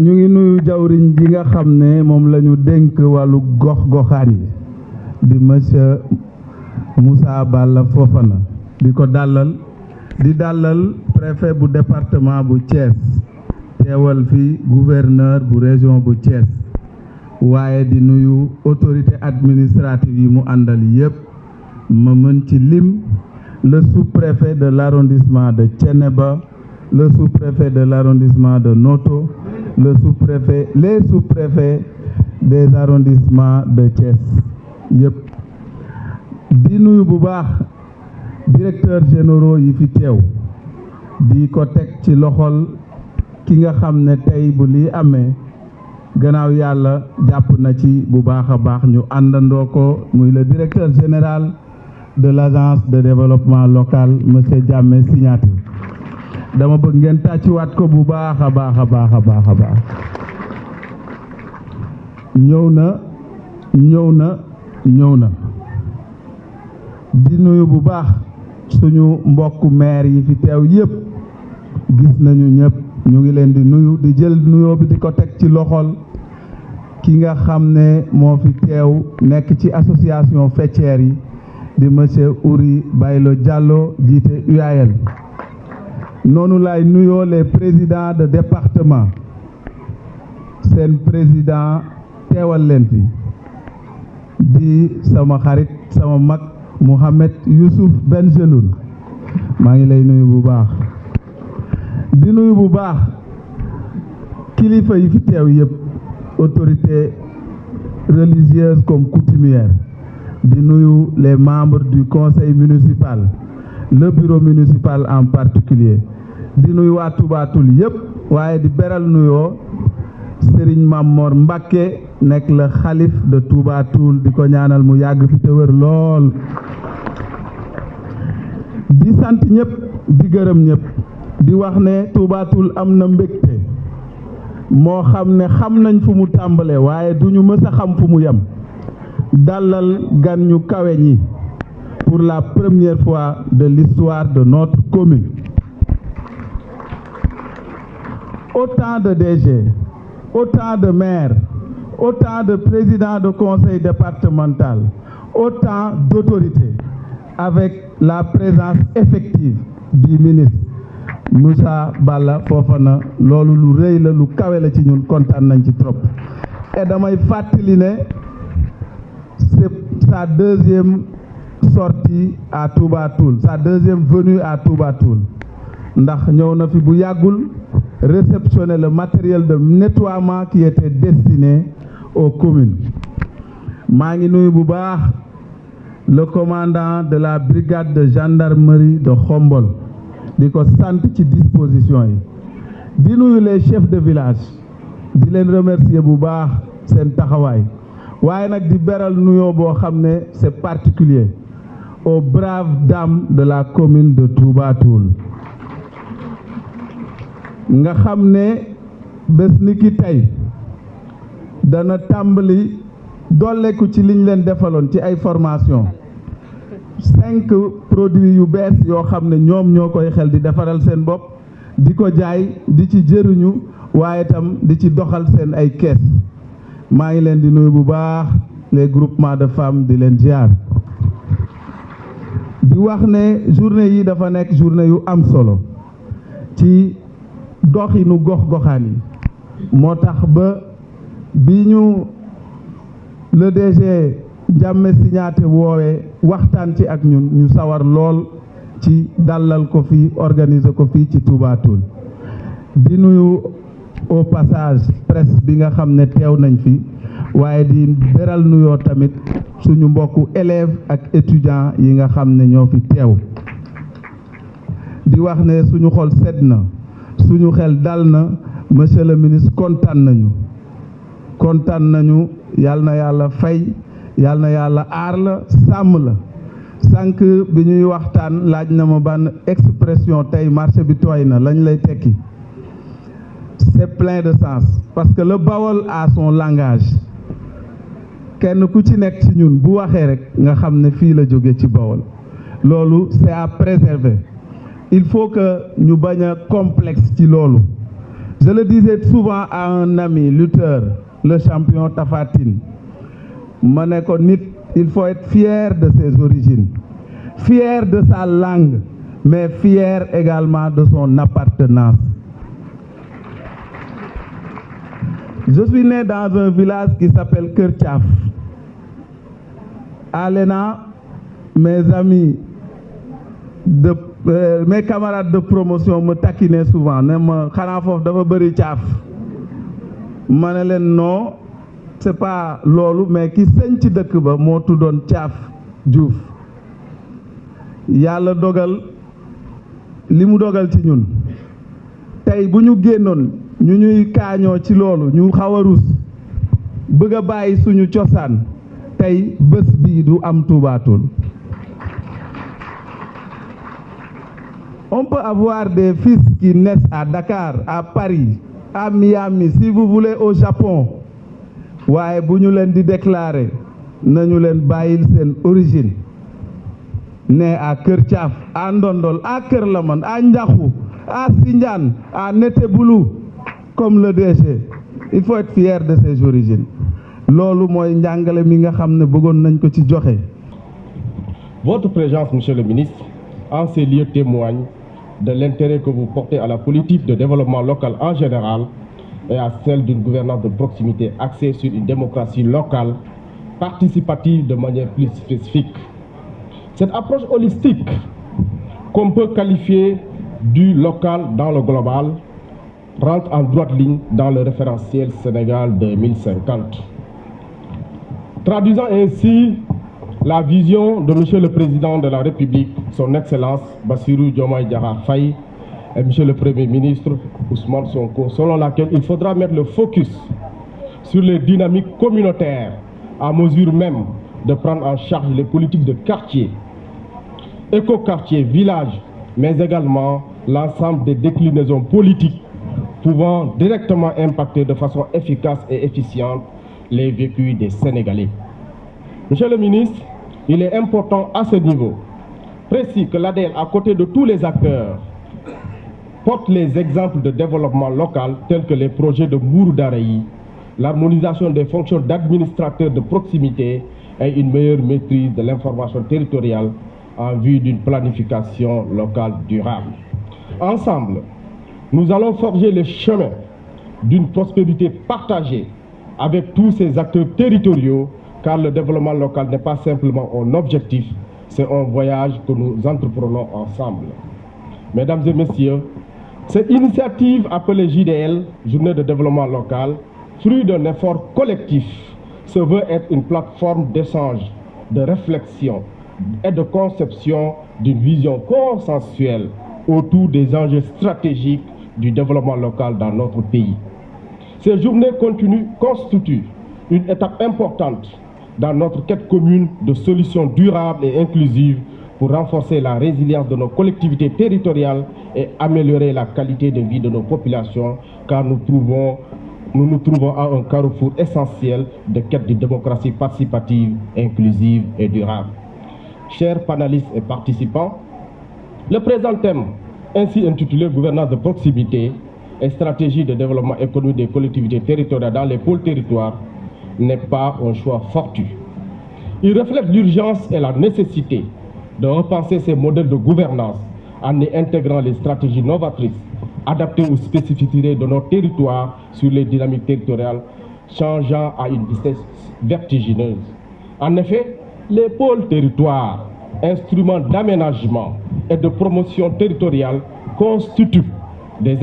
ñu ngi nuyu jawriñ ji nga xam ne moom la ñu dénk wàllu gox-goxaan yi di monsieur Moussa Balla Fofana di ko dalal préfet bu département bu Thiès teewal fi gouverneur bu région bu Thiès waaye di nuyu autorité administrative yi mu àndal yépp ma mën ci lim le sous-préfet de l'arrondissement de Thiénaba, le sous-préfet de l'arrondissement de Noto, les sous-préfets des arrondissements de Thiès yépp di nuyu bu baax directeur généraux yi fi teew di ko teg ci loxol ki nga xam ne tey bu lii amee gannaaw yàlla jàpp na ci bu baax a baax ñu àndandoo ko muy le directeur général de l'agence de développement local monsieur Diamé Signaté dama bëgg ngeen tàcciwaat ko bu baax a baax a baax a baax a baax ñëw na di nuyu bu baax suñu mbokku maire yi fi teew yépp gis nañu ñëpp ñu ngi leen di nuyu di jël nuyoo bi di ko teg ci loxol ki nga xam ne moo fi teew nekk ci association faîtière yi di monsieur Ouri Baylo Diallo jiite UAL noonu lay nuyoo les présidents de département seen président teewal leen fi di sama xarit sama mag Mohamed Youssouf Benjeloun maa ngi lay nuyu bu baax di nuyu bu baax kilifa yi fi teew yépp autorités religieuses comme coutumières di nuyu les membres du conseil municipal le bureau municipal en particulier di nuyu waa Touba Toul yépp waaye di beral nuyoo Serigne Mamor Mbacké nekk le xalif de Touba Toul di ko ñaanal mu yàgg fi te wër lool di sant ñëpp di gërëm ñëpp di wax ne Touba Toul am na mbégte moo xam ne xam nañ fu mu tàmbale waaye duñu mës a xam fu mu yem dalal gan ñu kawe ñi pour la première fois de l'histoire de notre commune autant de DG autant de maires, autant de présidents de conseil départemental, autant d'autorités, avec la présence effective du ministre Moussa Balla Fofana loolu lu rëy la lu kawe la ci ñun kontaan nañ ci trop et damay fàttali ne c'est sa deuxième sortie à Touba Toul, sa deuxième venue à Touba Toul ndax ñëw na fi bu yàggul réceptionner le matériel de nettoiement qui était destiné aux communes maa ngi nuyu bu baax le commandant de la brigade de gendarmerie de Khombol di ko sant ci disposition yi di nuyu les chefs de village di leen remercier bu baax seen taxawaay waaye nag di beral nuyoo boo xam ne c'est particulier aux braves dames de la commune de Touba Toul nga xam ne bés ni ki tey dana tàmbali dolleku ci liñ leen defaloon ci ay formation 5 produits yu bees yoo xam ne ñoom ñoo koy xel di defaral seen bopp di ko jaay di ci jëriñu waaye tam di ci doxal seen ay kees maa ngi leen di nuyu bu baax les groupements de femmes di leen ziar di wax ne journée yi dafa nekk journée yu am solo ci doxinu gox-goxaan yi moo tax ba bi ñu le DG Diamé Signaté woowee waxtaan ci ak ñun ñu sawar lool ci dalal ko fii organiser ko fii ci Touba Toul di nuyu au passage presse bi nga xam ne teew nañ fi waaye di beral nuyoo tamit suñu mbokku élèves ak étudiants yi nga xam ne ñoo fi teew di wax ne suñu xol sedd na suñu xel dal na monsieur le ministre kontaan nañu yàlla na yàlla fay yàlla na yàlla aar la sàmm la sànq bi ñuy waxtaan laaj na ma ban expression tey marché bi tooy na lañ lay tekki c'est plein de sens parce que le Bawol a son langage kenn ku ci nekk ci ñun bu waxee rek nga xam ne fii la jóge ci Bawol loolu c'est à préserver il faut que ñu bañ a complexe ci loolu Je le disais souvent à un ami lutteur, le champion Tapha Tine. Ma ne ko nit, il faut être fier de ses origines, fier de sa langue, mais fier également de son appartenance. Je suis né dans un village qui s'appelle Kër Thiaf. À l'ENA, mes amis, mes camarades de promotion me taquinaient souvent. Ne ma xanaa foofu dafa bëri caaf. Ma ne leen non, c'est pas loolu, mais ki sëñ ci dëkk ba moo tuddoon Caaf Diouf. Yàlla dogal li mu dogal ci ñun. Tey bu ñu génnoon ñu ñuy kaañoo ci loolu ñu xaw a rus bëgg a bàyyi suñu cosaan tey bés bii du am Touba Toul. On peut avoir des fils qui naissent à Dakar, à Paris, à Miami, si vous voulez au Japon. waaye bu ñu leen di déclarer nañu leen bàyyil seen origine. Né à Kër Thiaf, à Ndondol, à Kër Laman, à Ndiakhou, à Sindiane, à Neteboulou, comme le DG. Il faut être fier de ses origines. Loolu mooy njàngale mi nga xam ne bëggoon nañ ko ci joxe. Votre présence, monsieur le ministre, en ces lieux témoigne de l'intérêt que vous portez à la politique de développement local en général et à celle d'une gouvernance de proximité axée sur une démocratie locale, participative de manière plus spécifique. Cette approche holistique, qu'on peut qualifier du local dans le global, rentre en droite ligne dans le référentiel Sénégal 2050. Traduisant ainsi la vision de Monsieur le Président de la République, son Excellence Bassirou Diomaye Diakhar Faye, et Monsieur le Premier ministre Ousmane Sonko, selon laquelle il faudra mettre le focus sur les dynamiques communautaires à mesure même de prendre en charge les politiques de quartier, éco-quartier, village, mais également l'ensemble des déclinaisons politiques pouvant directement impacter de façon efficace et efficiente les vécus des Sénégalais. Monsieur le ministre, il est important à ce niveau précis que l'ADL, à côté de tous les acteurs, porte les exemples de développement local tels que les projets de Mbourou Darayi, l'harmonisation des fonctions d'administrateur de proximité et une meilleure maîtrise de l'information territoriale en vue d'une planification locale durable. Ensemble, nous allons forger le chemin d'une prospérité partagée avec tous ces acteurs territoriaux, car le développement local n'est pas simplement un objectif, c'est un voyage que nous entreprenons ensemble. Mesdames et messieurs, cette initiative appelée JDL, Journée de développement local, fruit d'un effort collectif, se veut être une plateforme d'échange, de réflexion et de conception d'une vision consensuelle autour des enjeux stratégiques du développement local dans notre pays. Ces journées constituent une étape importante dans notre quête commune de solutions durables et inclusives pour renforcer la résilience de nos collectivités territoriales et améliorer la qualité de vie de nos populations, car nous nous trouvons à un carrefour essentiel de quête de démocratie participative, inclusive et durable. Chers panélistes et participants, le présent thème, ainsi intitulé Gouvernance de proximité et stratégie de développement économique des collectivités territoriales dans les pôles territoires, n'est pas un choix fortuit. Il reflète l'urgence et la nécessité de repenser ces modèles de gouvernance en y intégrant les stratégies novatrices adaptées aux spécificités de nos territoires sur les dynamiques territoriales changeant à une vitesse vertigineuse. En effet, les pôles territoires, instruments d'aménagement et de promotion territoriale, constituent des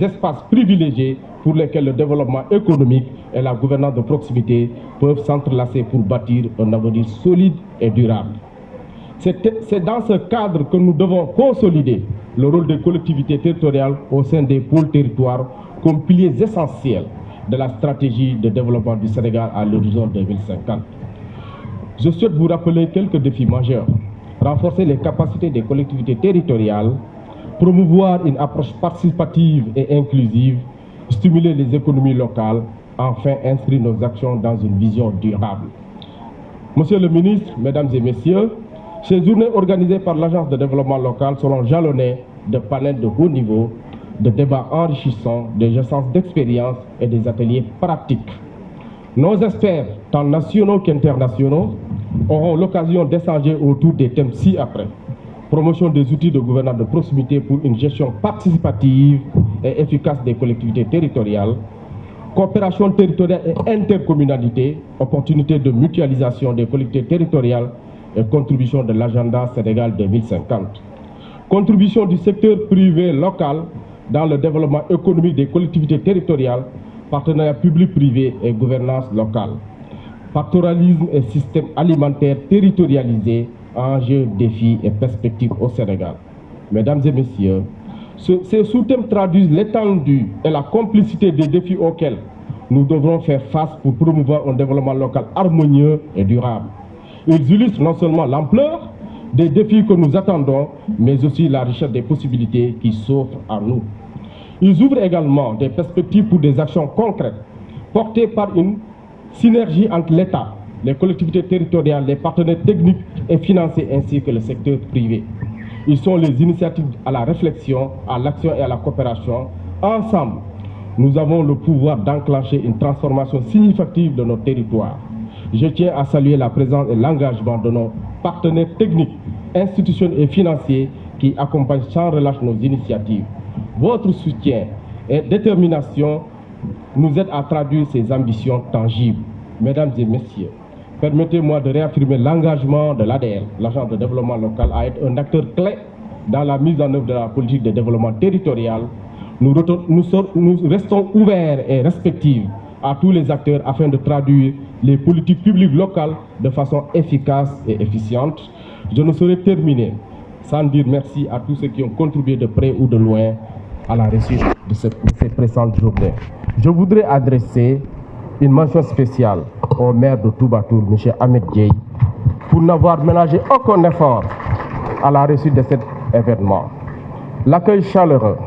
espaces privilégiés pour lesquels le développement économique et la gouvernance de proximité peuvent s'entrelacer pour bâtir un avenir solide et durable. C'est dans ce cadre que nous devons consolider le rôle des collectivités territoriales au sein des pôles territoires comme piliers essentiels de la stratégie de développement du Sénégal à l'horizon 2050. Je souhaite vous rappeler quelques défis majeurs. Renforcer les capacités des collectivités territoriales, promouvoir une approche participative et inclusive, stimuler les économies locales, enfin inscrire nos actions dans une vision durable. Monsieur le ministre, Mesdames et Messieurs, ces journées organisées par l'Agence de développement local seront jalonnées de panels de haut niveau de débats enrichissants, des échanges d'expériences et des ateliers pratiques. Nos experts, tant nationaux qu'internationaux, auront l'occasion d'échanger autour des thèmes ci-après. Promotion des outils de gouvernance de proximité pour une gestion participative et efficace des collectivités territoriales, coopération territoriale et intercommunalité, opportunités de mutualisation des collectivités territoriales et contribution de l'agenda Sénégal 2050. Contribution du secteur privé local dans le développement économique des collectivités territoriales, partenariat public-privé et gouvernance locale. Pastoralisme et système alimentaire territorialisé, enjeux, défis et perspectives au Sénégal. Mesdames et messieurs, ces sous-thèmes traduisent l'étendue et la complicité des défis auxquels nous devrons faire face pour promouvoir un développement local harmonieux et durable. Ils illustrent non seulement l'ampleur des défis que nous attendons, mais aussi la richesse des possibilités qui s'offrent à nous. Ils ouvrent également des perspectives pour des actions concrètes, portées par une synergie entre l'État, les collectivités territoriales, les partenaires techniques et financiers, ainsi que le secteur privé. Ils sont les initiatives à la réflexion, à l'action et à la coopération. Ensemble, nous avons le pouvoir d'enclencher une transformation significative de nos territoires. Je tiens à saluer la présence et l'engagement de nos partenaires techniques, institutionnels et financiers qui accompagnent sans relâche nos initiatives. Votre soutien et détermination nous aident à traduire ces ambitions tangibles. Mesdames et messieurs, permettez-moi de réaffirmer l'engagement de l'ADL, l'Agence de développement local, à être un acteur clé dans la mise en œuvre de la politique de développement territorial. Nous restons ouverts et respectifs à tous les acteurs afin de traduire les politiques publiques locales de façon efficace et efficiente. Je ne saurais terminer sans dire merci à tous ceux qui ont contribué de près ou de loin à la réussite de cette présente journée. Je voudrais adresser une mention spéciale au maire de Toubatoul, M. Ahmed Dieye, pour n'avoir ménagé aucun effort à la réussite de cet événement. L'accueil chaleureux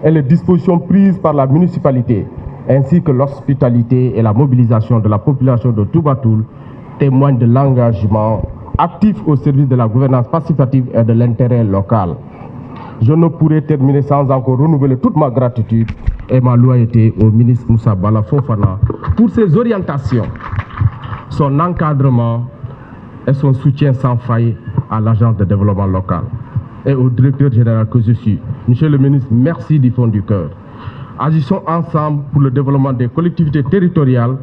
et les dispositions prises par la municipalité, ainsi que l'hospitalité et la mobilisation de la population de Toubatoul, témoignent de l'engagement actif au service de la gouvernance participative et de l'intérêt local. Je ne pourrais terminer sans encore renouveler toute ma gratitude et ma loyauté au ministre Moussa Bala Fofana pour ses orientations, son encadrement et son soutien sans faille à l'agence de développement local et au directeur général que je suis. Monsieur le ministre, merci du fond du cœur. Agissons ensemble pour le développement des collectivités territoriales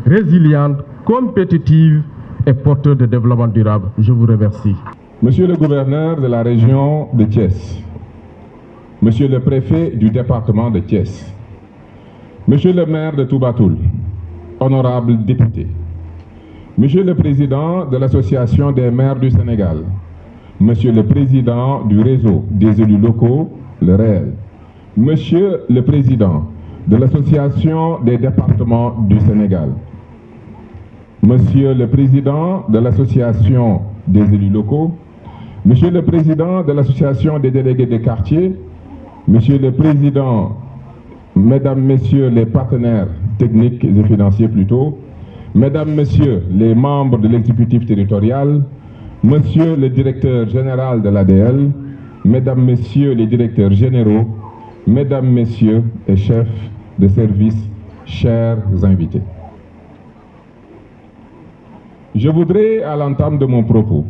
résilientes, compétitives et porteurs de développement durable. Je vous remercie. Monsieur le gouverneur de la région de Thiès, Monsieur le préfet du département de Thiès, Monsieur le maire de Toubatoul, honorables députés, Monsieur le président de l'Association des maires du Sénégal, Monsieur le président du réseau des élus locaux, le REEL, Monsieur le président de l'Association des départements du Sénégal, Monsieur le président de l'Association des élus locaux, Monsieur le président de l'Association des délégués de quartier, Monsieur le président, Mesdames, Messieurs les partenaires techniques et financiers plutôt, Mesdames, Messieurs les membres de l'exécutif territorial, Monsieur le directeur général de l'ADL, Mesdames, Messieurs les directeurs généraux, Mesdames, Messieurs et chefs de service, chers invités. Je voudrais, à l'entame de mon propos,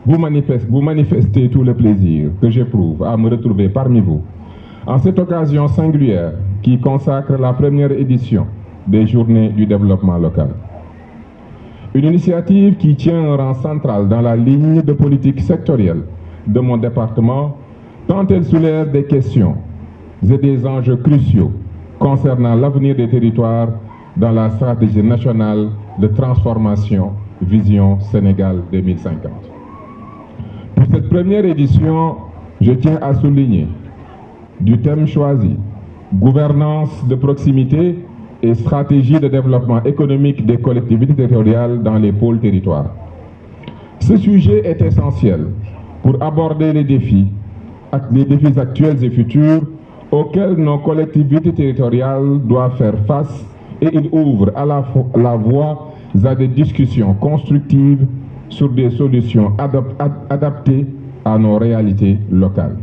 vous manifester tout le plaisir que j'éprouve à me retrouver parmi vous en cette occasion singulière qui consacre la première édition des Journées du développement local. Une initiative qui tient un rang central dans la ligne de politique sectorielle de mon département, tant elle soulève des questions et des enjeux cruciaux concernant l'avenir des territoires dans la stratégie nationale de transformation Vision Sénégal 2050. Pour cette première édition, je tiens à souligner du thème choisi, gouvernance de proximité et stratégie de développement économique des collectivités territoriales dans les pôles territoires. Ce sujet est essentiel pour aborder les défis actuels et futurs auxquels nos collectivités territoriales doivent faire face, et il ouvre à la voie à des discussions constructives sur des solutions adaptées à nos réalités locales.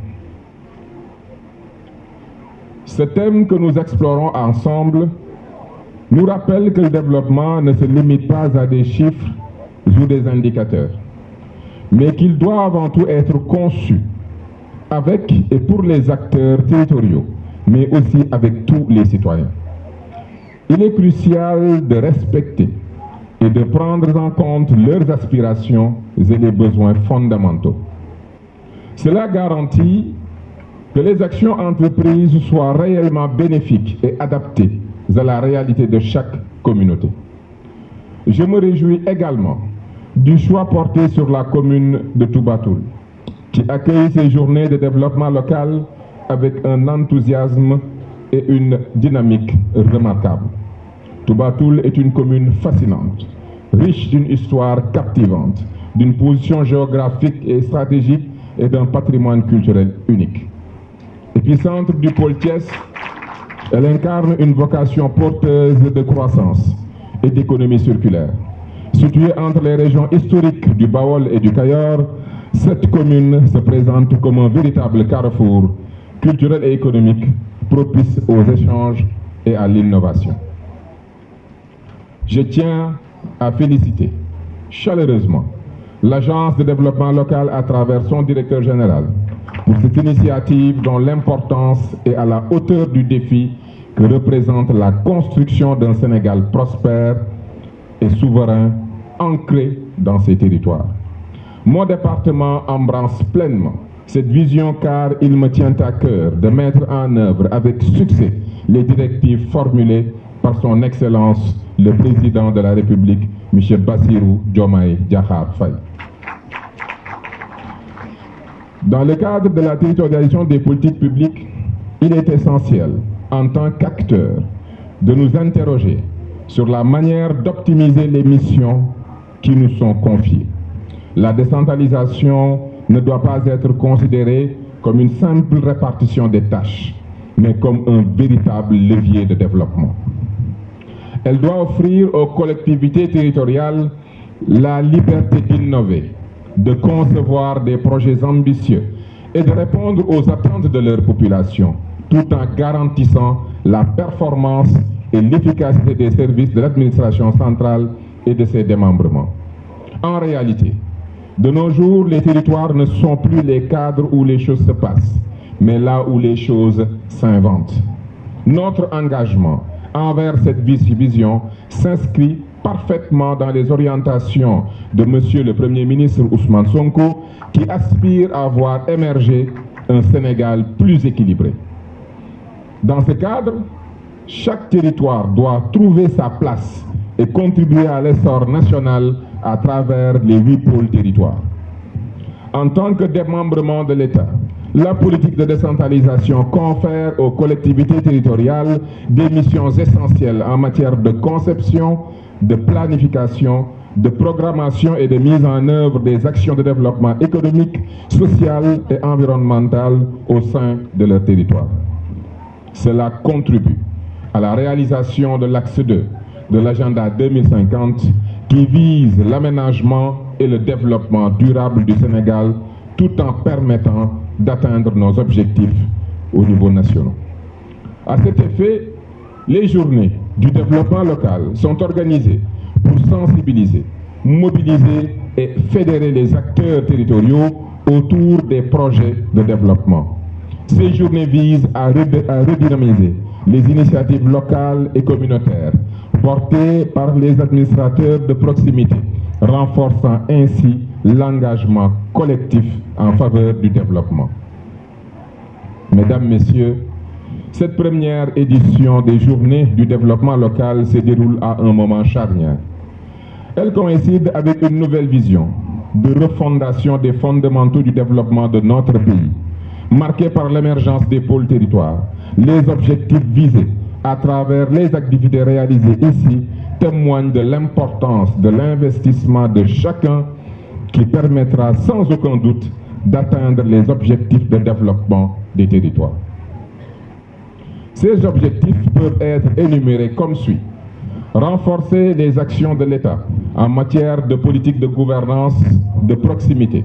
Ce thème que nous explorons ensemble nous rappelle que le développement ne se limite pas à des chiffres ou des indicateurs, mais qu'il doit avant tout être conçu avec et pour les acteurs territoriaux, mais aussi avec tous les citoyens. Il est crucial de respecter et de prendre en compte leurs aspirations et les besoins fondamentaux. Cela garantit que les actions entreprises soient réellement bénéfiques et adaptées à la réalité de chaque communauté. Je me réjouis également du choix porté sur la commune de Toubatoul, qui accueille ces journées de développement local avec un enthousiasme et une dynamique remarquables. Toubatoul est une commune fascinante, riche d'une histoire captivante, d'une position géographique et stratégique et d'un patrimoine culturel unique. Épicentre du pôle Thiès, elle incarne une vocation porteuse de croissance et d'économie circulaire. Située entre les régions historiques du Baol et du Cayor, cette commune se présente comme un véritable carrefour culturel et économique propice aux échanges et à l'innovation. Je tiens à féliciter chaleureusement l'Agence de développement local à travers son directeur général pour cette initiative dont l'importance est à la hauteur du défi que représente la construction d'un Sénégal prospère et souverain, ancré dans ses territoires. Mon département embrasse pleinement cette vision car il me tient à cœur de mettre en œuvre avec succès les directives formulées par son Excellence le Président de la République, M. Bassirou Diomaye Diakhar Faye. Dans le cadre de la territorialisation des politiques publiques, il est essentiel, en tant qu'acteur, de nous interroger sur la manière d'optimiser les missions qui nous sont confiées. La décentralisation ne doit pas être considérée comme une simple répartition des tâches, mais comme un véritable levier de développement. Elle doit offrir aux collectivités territoriales la liberté d'innover, de concevoir des projets ambitieux et de répondre aux attentes de leur population, tout en garantissant la performance et l'efficacité des services de l'administration centrale et de ses démembrements. En réalité, de nos jours, les territoires ne sont plus les cadres où les choses se passent, mais là où les choses s'inventent. Notre engagement envers cette vision s'inscrit parfaitement dans les orientations de Monsieur le Premier ministre Ousmane Sonko, qui aspire à voir émerger un Sénégal plus équilibré. Dans ce cadre, chaque territoire doit trouver sa place et contribuer à l'essor national à travers les 8 pôles territoires. En tant que démembrement de l'État, la politique de décentralisation confère aux collectivités territoriales des missions essentielles en matière de conception, de planification, de programmation et de mise en œuvre des actions de développement économique, social et environnemental au sein de leur territoire. Cela contribue à la réalisation de l'axe 2 de l'agenda 2050 qui vise l'aménagement et le développement durable du Sénégal tout en permettant d'atteindre nos objectifs au niveau national. À cet effet, les journées du développement local sont organisées pour sensibiliser, mobiliser et fédérer les acteurs territoriaux autour des projets de développement. Ces journées visent à redynamiser les initiatives locales et communautaires portées par les administrateurs de proximité, renforçant ainsi l'engagement collectif en faveur du développement. Mesdames, Messieurs, cette première édition des Journées du développement local se déroule à un moment charnière. Elle coïncide avec une nouvelle vision de refondation des fondamentaux du développement de notre pays, marquée par l'émergence des pôles territoires. Les objectifs visés à travers les activités réalisées ici témoignent de l'importance de l'investissement de chacun qui permettra sans aucun doute d'atteindre les objectifs de développement des territoires. Ces objectifs peuvent être énumérés comme suit. Renforcer les actions de l'État en matière de politique de gouvernance de proximité.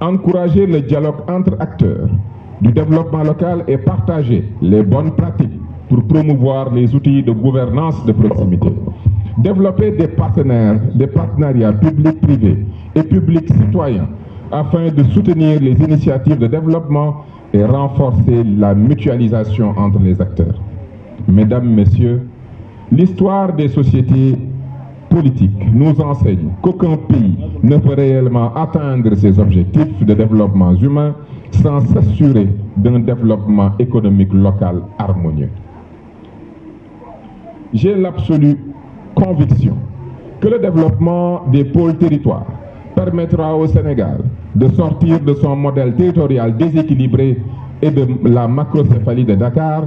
Encourager le dialogue entre acteurs du développement local et partager les bonnes pratiques pour promouvoir les outils de gouvernance de proximité. Développer des partenariats publics-privés et publics-citoyens afin de soutenir les initiatives de développement et renforcer la mutualisation entre les acteurs. Mesdames, Messieurs, l'histoire des sociétés politiques nous enseigne qu'aucun pays ne peut réellement atteindre ses objectifs de développement humain sans s'assurer d'un développement économique local harmonieux. J'ai l'absolue conviction que le développement des pôles territoires permettra au Sénégal de sortir de son modèle territorial déséquilibré et de la macrocéphalie de Dakar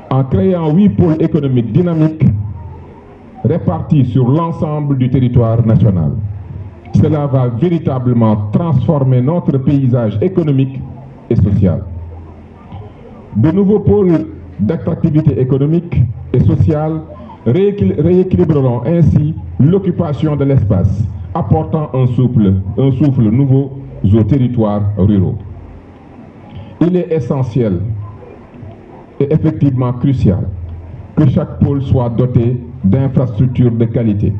en créant 8 pôles économiques dynamiques répartis sur l'ensemble du territoire national. Cela va véritablement transformer notre paysage économique et social. De nouveaux pôles d'attractivité économique et sociale rééquilibreront ainsi l'occupation de l'espace, apportant un souffle nouveau aux territoires ruraux. Il est essentiel et effectivement crucial que chaque pôle soit doté d'infrastructures de qualité,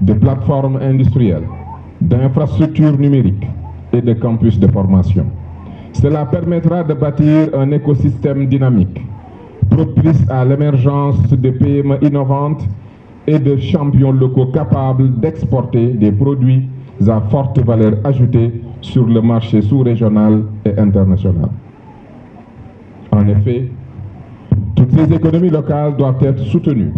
de plateformes industrielles, d'infrastructures numériques et de campus de formation. Cela permettra de bâtir un écosystème dynamique, propice à l'émergence de PME innovantes et de champions locaux capables d'exporter des produits à forte valeur ajoutée sur le marché sous-régional et international. En effet, toutes ces économies locales doivent être soutenues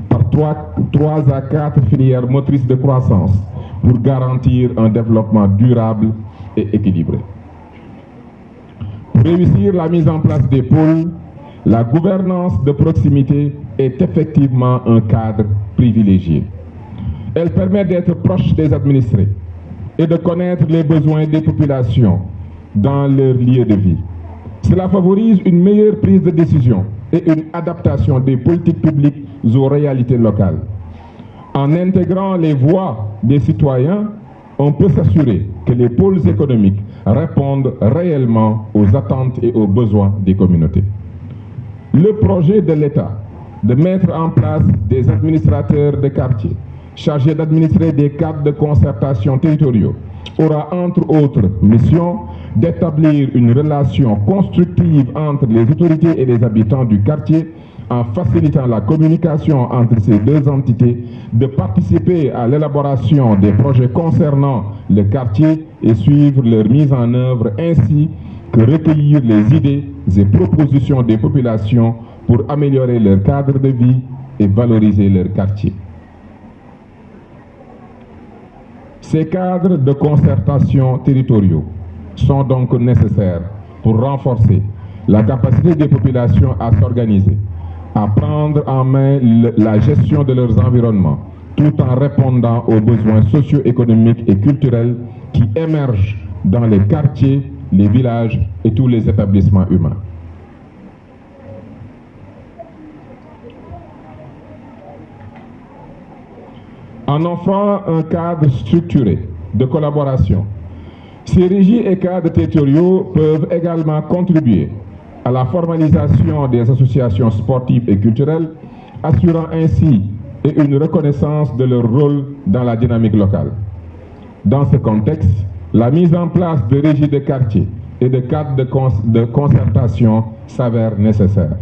par 3 à 4 filières motrices de croissance pour garantir un développement durable et équilibré. Pour réussir la mise en place des pôles, la gouvernance de proximité est effectivement un cadre privilégié. Elle permet d'être proche des administrés et de connaître les besoins des populations dans leur lieu de vie. Cela favorise une meilleure prise de décision et une adaptation des politiques publiques aux réalités locales. En intégrant les voix des citoyens, on peut s'assurer que les pôles économiques répondent réellement aux attentes et aux besoins des communautés. Le projet de l'État de mettre en place des administrateurs de quartier chargés d'administrer des cadres de concertation territoriaux aura entre autres mission d'établir une relation constructive entre les autorités et les habitants du quartier en facilitant la communication entre ces deux entités, de participer à l'élaboration des projets concernant le quartier et suivre leur mise en œuvre, ainsi que recueillir les idées et propositions des populations pour améliorer leur cadre de vie et valoriser leur quartier. Ces cadres de concertation territoriaux sont donc nécessaires pour renforcer la capacité des populations à s'organiser, à prendre en main la gestion de leurs environnements, tout en répondant aux besoins socio-économiques et culturels qui émergent dans les quartiers, les villages et tous les établissements humains. En offrant un cadre structuré de collaboration, ces régies et cadres territoriaux peuvent également contribuer à la formalisation des associations sportives et culturelles, assurant ainsi une reconnaissance de leur rôle dans la dynamique locale. Dans ce contexte, la mise en place de régies de quartier et de cadres de concertation s'avère nécessaire.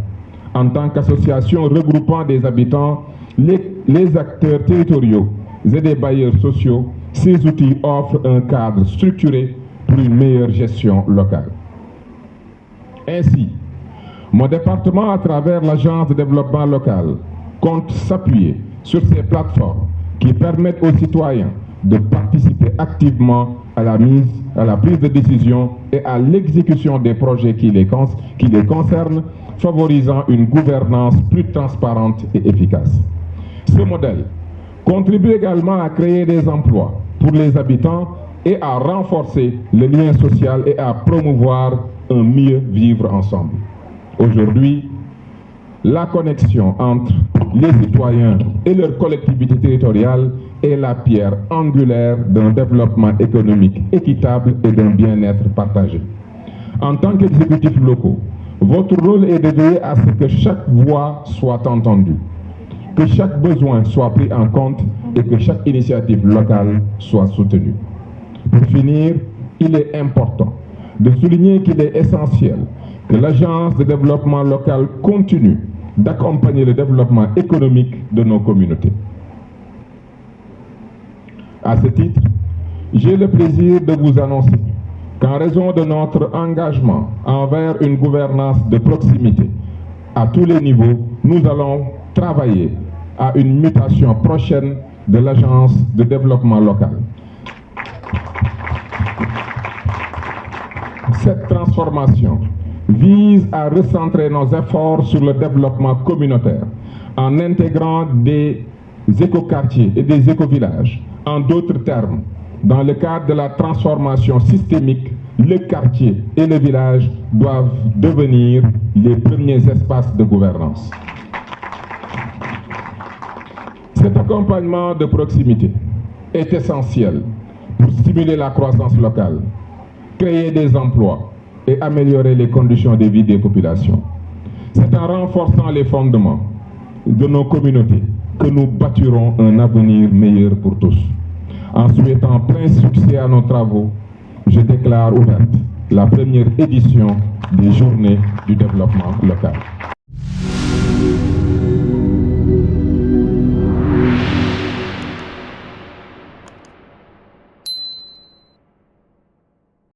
En tant qu'association regroupant des habitants, les acteurs territoriaux et des bailleurs sociaux, ces outils offrent un cadre structuré pour une meilleure gestion locale. Ainsi, mon département, à travers l'Agence de développement local, compte s'appuyer sur ces plateformes qui permettent aux citoyens de participer activement à la prise de décision et à l'exécution des projets qui les concernent, favorisant une gouvernance plus transparente et efficace. Ce modèle contribue également à créer des emplois pour les habitants et à renforcer le lien social et à promouvoir un mieux vivre ensemble. Aujourd'hui, la connexion entre les citoyens et leurs collectivités territoriales est la pierre angulaire d'un développement économique équitable et d'un bien-être partagé. En tant qu'exécutifs locaux, votre rôle est de veiller à ce que chaque voix soit entendue, que chaque besoin soit pris en compte et que chaque initiative locale soit soutenue. Pour finir, il est important de souligner qu'il est essentiel que l'Agence de développement local continue d'accompagner le développement économique de nos communautés. À ce titre, j'ai le plaisir de vous annoncer qu'en raison de notre engagement envers une gouvernance de proximité à tous les niveaux, nous allons travailler à une mutation prochaine de l'Agence de développement local. Cette transformation vise à recentrer nos efforts sur le développement communautaire en intégrant des écoquartiers et des écovillages. En d'autres termes, dans le cadre de la transformation systémique, le quartier et le village doivent devenir les premiers espaces de gouvernance. Cet accompagnement de proximité est essentiel pour stimuler la croissance locale, créer des emplois et améliorer les conditions de vie des populations. C'est en renforçant les fondements de nos communautés que nous bâtirons un avenir meilleur pour tous. En souhaitant plein succès à nos travaux, je déclare ouverte la première édition des Journées du développement local.